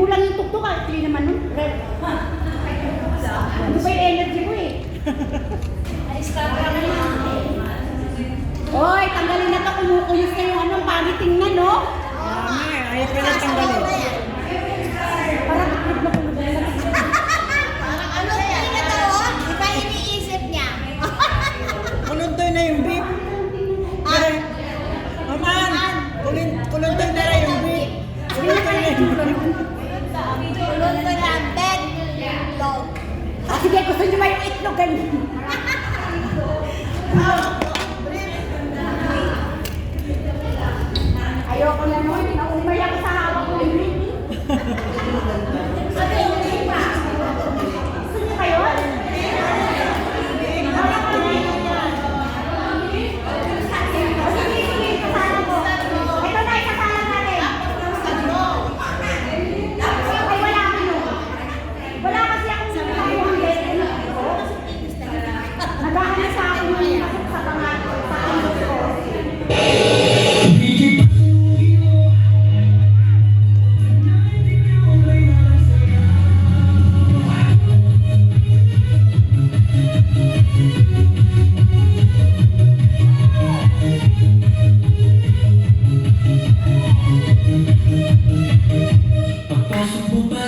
Binulang yung tuktok, actually naman nun. Ano ba yung energy mo eh? Oy, tanggalin na to. Kumukuyos na yung anong pangit tingnan, no? Ayaw ko na tanggalin. Parang itlog na kulog na. Ano tingin na to? Iba iniisip niya. Kuluntoy na yung beef. Maman, kuluntoy na rin yung beef. Kuluntoy na yung beef. Tulog ko na bed. Dog. Ah, sige, gusto nyo ba yung itlog ganyan? Ayoko na nun. Naumay ako sa hawak ko. Sabi, umay pa. Gusto nyo kayo? Ito na, ikasalang natin. Ay, wala ka nun. Wala kasi akong nakakawang lesson. Naghahanap sa akin yung masok sa tangat ko, sa tangat ko. Pagpasok mo pa